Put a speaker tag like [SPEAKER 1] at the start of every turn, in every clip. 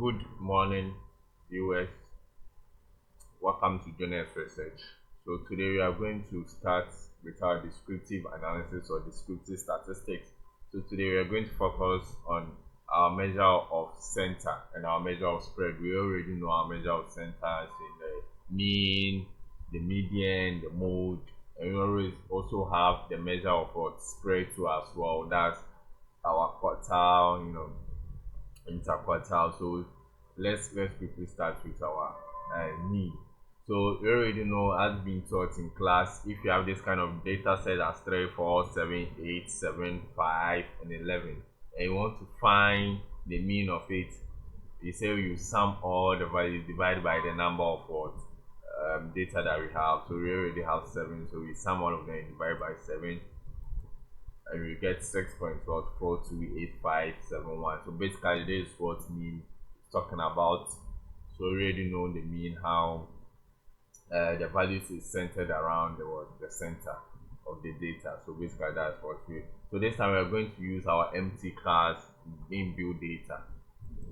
[SPEAKER 1] Good morning, viewers. Welcome to Journals Research. So today we are going to start with our descriptive analysis or descriptive statistics. So today we are going to focus on our measure of center and our measure of spread. We already know our measure of center as in the mean, the median, the mode, and we always also have the measure of what spread too as well. That's our quartile, interquartile. So let's quickly start with our mean. So we already know, as been taught in class, if you have this kind of data set as 3, 4, 7, 8, 7, 5, and 11, and you want to find the mean of it, you say you sum all the values divided by the number of what data that we have. So we already have 7, so we sum all of them and divide by 7, and we get 6.428571. So basically this is what mean is talking about. So we already know the mean, how the values is centered around the center of the data. So basically that's what we. So this time we are going to use our empty class inbuilt data.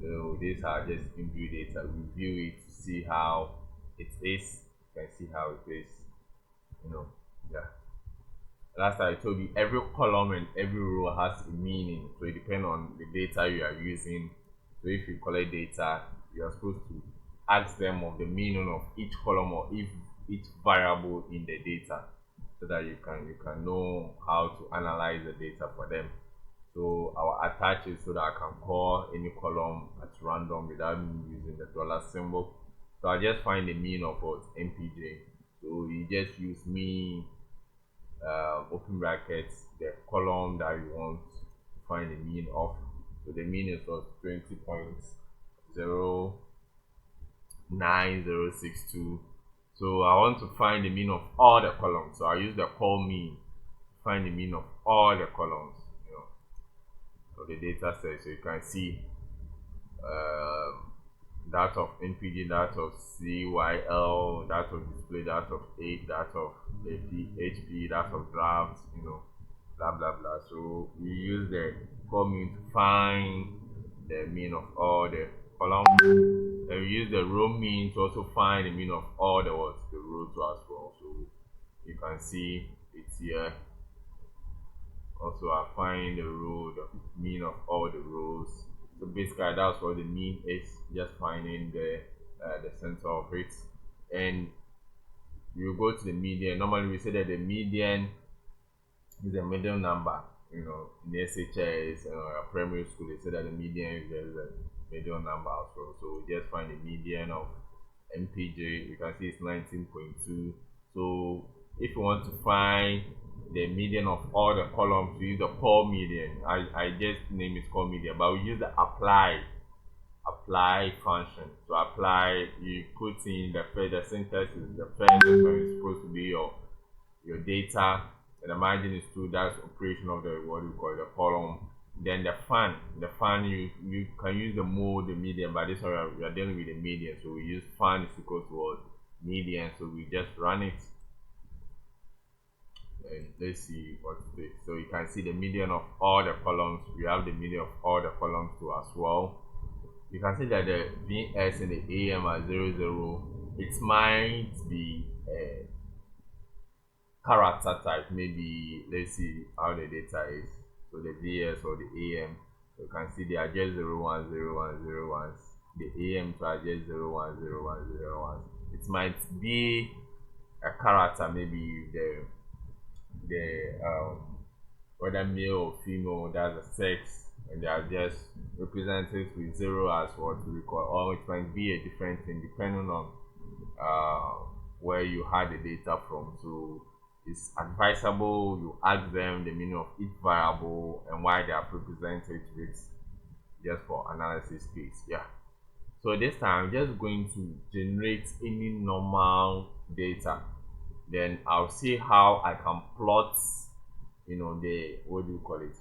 [SPEAKER 1] So these are just inbuilt data. We view it to see how it is. You can see how it is. Yeah. Last time I told you every column and every row has a meaning, so it depends on the data you are using. So if you collect data, you are supposed to ask them of the meaning of each column or each variable in the data, so that you can know how to analyze the data for them. So I'll attach it so that I can call any column at random without me using the dollar symbol. So I just find the mean of what MPJ. So you just use mean, open brackets, the column that you want to find the mean of. So the mean is 20.09062. so I want to find the mean of all the columns, so I use the call mean to find the mean of all the columns of the data set. So you can see that of NPG, that of CYL, that of display, that of 8, that of HP, that of drafts, blah blah blah. So we use the call mean to find the mean of all the columns, and we use the row mean to also find the mean of all the rows as well. So you can see it's here. Also I find the mean of all the rows. So basically that's what the mean is, just finding the center of it. And you go to the median. Normally we say that the median is a middle number. In the SHS, primary school, they say that the median is the middle number as well. So we just find the median of MPJ. You can see it's 19.2. So if you want to find the median of all the columns, we use the call median. I just name it call median, but we use the apply function. So apply, you put in the syntax is the first one is supposed to be your data, and the margin is 2. That's operation of the what you call the column. Then the fun you can use the mode, the median, but this one we are dealing with the median, so we use fun is equal to median. So we just run it, and let's see what it is. So you can see the median of all the columns. We have the median of all the columns too as well. You can see that the VS and the AM are 00. It might be a character type. Maybe let's see how the data is. So the VS or the AM, you can see they are just 010101. The AM are just 010101. It might be a character, maybe the whether male or female, that's a sex, and they are just represented with 0 as what we call, or it might be a different thing depending on where you had the data from. So it's advisable you ask them the meaning of each variable and why they are represented with, just for analysis case. Yeah. So this time I'm just going to generate any normal data, then I'll see how I can plot the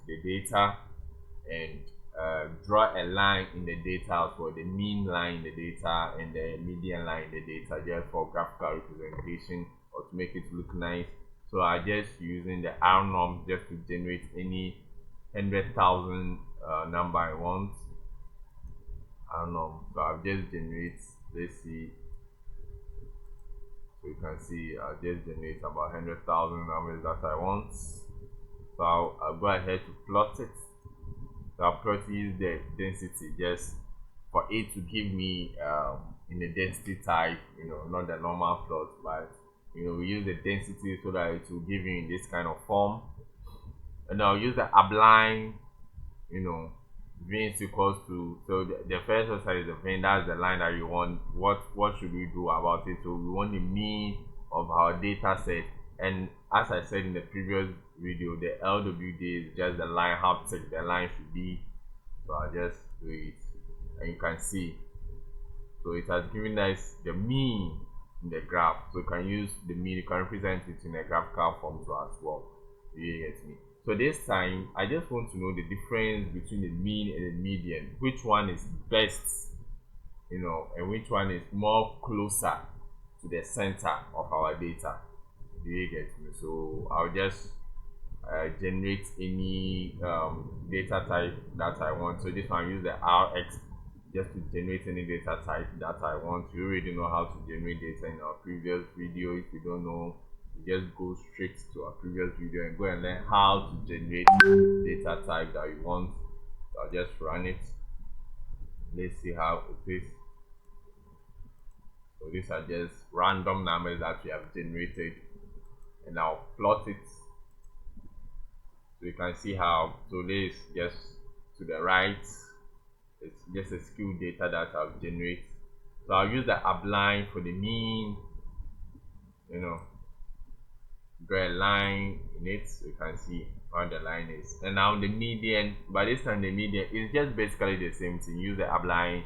[SPEAKER 1] the data, and draw a line in the data for the mean line in the data and the median line in the data, just for graphical representation or to make it look nice. So I just using the R norm just to generate any 100,000 number I want. So I'll just generate, let's see, so you can see I'll just generate about 100,000 numbers that I want. So I'll go ahead to plot it. So I'll plot use the density just for it to give me in the density type, not the normal plot, but we use the density so that it will give you in this kind of form. And I'll use the upline, v is equals to, so the first exercise is the vein, that's the line that you want. What should we do about it? So we want the mean of our data set, and as I said in the previous video, the LWD is just the line, how thick the line should be. So I'll just do it, and you can see, so it has given us the mean in the graph. So you can use the mean, you can represent it in a graphical form too as well. You get me? So this time I just want to know the difference between the mean and the median, which one is best, and which one is more closer to the center of our data. Do you get me? So I'll just generate any data type that I want. So this one, I use the RX just to generate any data type that I want. You already know how to generate data in our previous video. If you don't know, you just go straight to our previous video and go and learn how to generate data type that you want. So I'll just run it. Let's see how it is. So these are just random numbers that we have generated, and I'll plot it. So you can see how, so this just to the right, it's just a skewed data that I've generated. So I'll use the upline for the mean, draw a line in it so you can see how the line is. And now the median, by this time the median is just basically the same thing. Use the upline,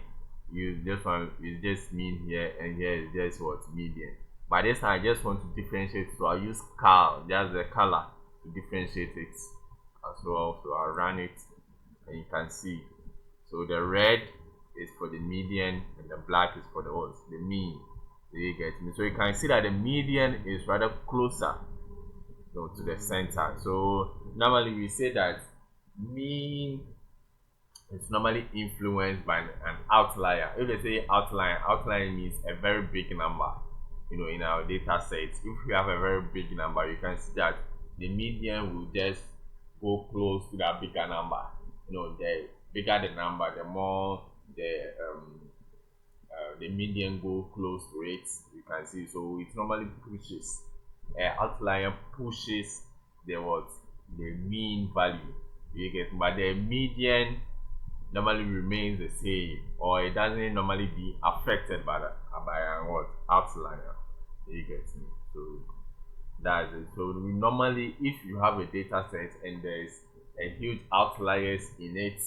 [SPEAKER 1] use this one is just mean here, and here is just what median. By this time I just want to differentiate, so I'll use just the color to differentiate it as well. So I'll run it, and you can see, so the red is for the median and the black is for the mean. So you get me? So you can see that the median is rather closer to the center. So normally we say that mean is normally influenced by an outlier. If they say outlier means a very big number. In our data set, if we have a very big number, you can see that the median will just go close to that bigger number. The bigger the number, the more the median go close to it. You can see, so it normally pushes, outlier pushes the mean value. You get, but the median normally remains the same, or it doesn't normally be affected by an outlier. You get me? So that's it. So we normally, if you have a data set and there's a huge outliers in it,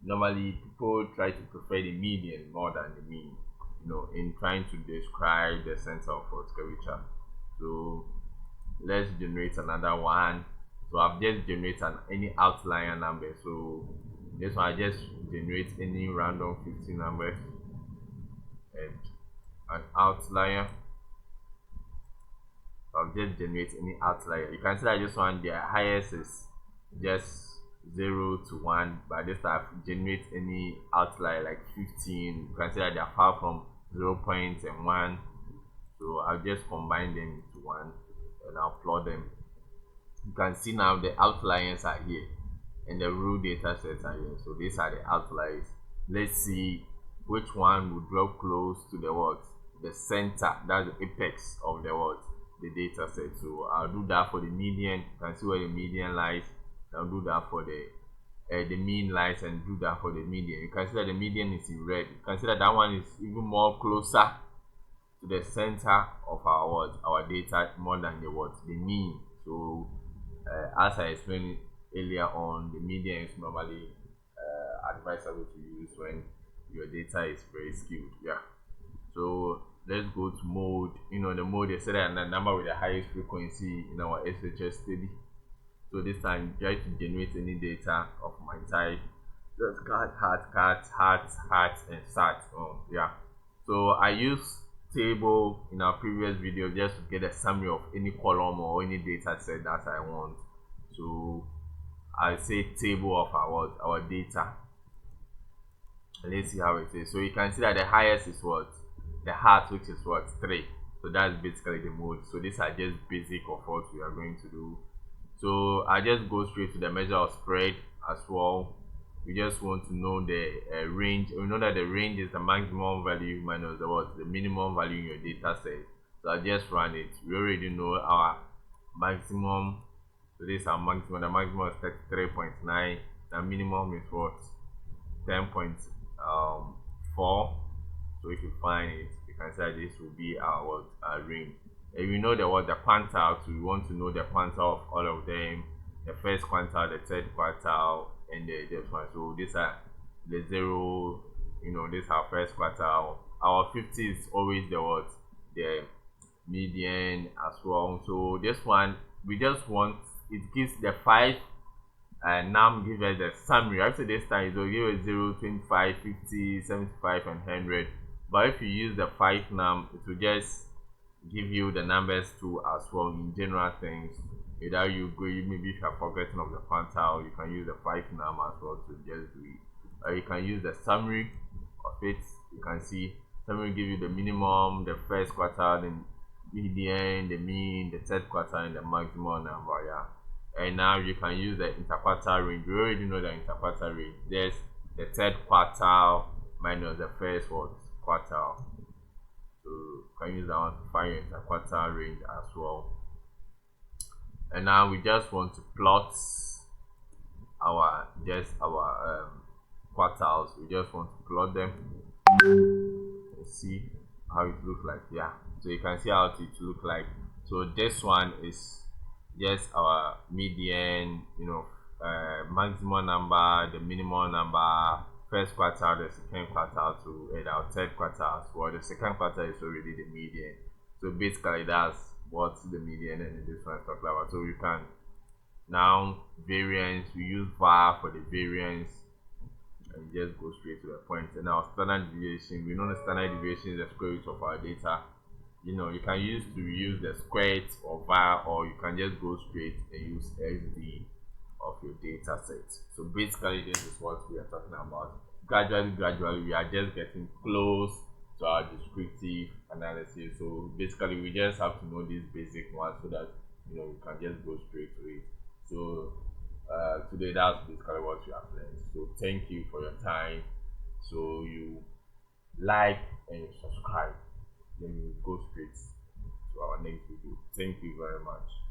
[SPEAKER 1] normally people try to prefer the median more than the mean, in trying to describe the center of curvature. So let's generate another one. So I've just generated any outlier number. So this one I just generate any random 50 numbers and an outlier. So I'll just generate any outlier. You can see that this one, the highest is just 0 to 1, but this time generate any outlier like 15. You can see that they are far from 0 point and 1. So I'll just combine them into one and I'll plot them. You can see now the outliers are here and the raw data sets are here. So these are the outliers. Let's see which one will draw close to the center, that's the apex of the data set. So I'll do that for the median. You can see where the median lies. I'll do that for the mean lies, and do that for the median. You can see that the median is in red. You can see that one is even more closer to the center of our data more than the mean. So as I explained earlier on, the median is normally advisable to use when your data is very skewed. So let's go to mode. The mode is set at the number with the highest frequency in our SHS study. So this time try to generate any data of my type. Just heart and sat. So I use table in our previous video just to get a summary of any column or any data set that I want. So I say table of our data. And let's see how it is. So you can see that the highest is what? The heart, which is what? 3. So that's basically the mode. So these are just basic of what we are going to do. So I just go straight to the measure of spread as well. We just want to know the range. We know that the range is the maximum value minus the what? The minimum value in your data set. So I just run it. We already know our maximum. So this is our maximum. The maximum is 33.9. The minimum is what? 10.4. So if you find it, you can say this will be our what, our range. If you know the what, the quantile, so we want to know the quantile of all of them, the first quantile, the third quantile, and this one. So these are the zero, this is our first quantile. Our 50 is always the what, the median as well. So this one, we just want, it gives the 5, and now give us the summary. After this time, it will give us 0, 25, 50, 75, and 100. But if you use the 5 num, it will just give you the numbers too as well in general things. Either you go, maybe if you are forgetting of the quantile, you can use the 5 num as well to just do it. Or you can use the summary of it. You can see summary give you the minimum, the first quartile, the median, the mean, the third quartile, and the maximum number. Yeah. And now you can use the interquartile range. We already know the interquartile range. There's the third quartile minus the first what, quartile. So you can use that one to find your interquartile range as well. And now we just want to plot our quartiles. We just want to plot them and see how it looks like. Yeah, so you can see how it looks like. So this one is just our median, maximum number, the minimum number, first quartile, the second quartile to and our third quartile as well. The second quartile is already the median. So basically that's what the median and this one is talking about. So you can now variance, we use var for the variance and just go straight to the point. And now standard deviation, we know the standard deviation is the square root of our data. You can use the square or var, or you can just go straight and use SD of your data set. So basically this is what we are talking about. Gradually we are just getting close to our descriptive analysis. So basically we just have to know these basic ones so that we can just go straight to it. So today that's basically what we have learned. So thank you for your time. So you like and you subscribe, then you go straight to our next video. Thank you very much.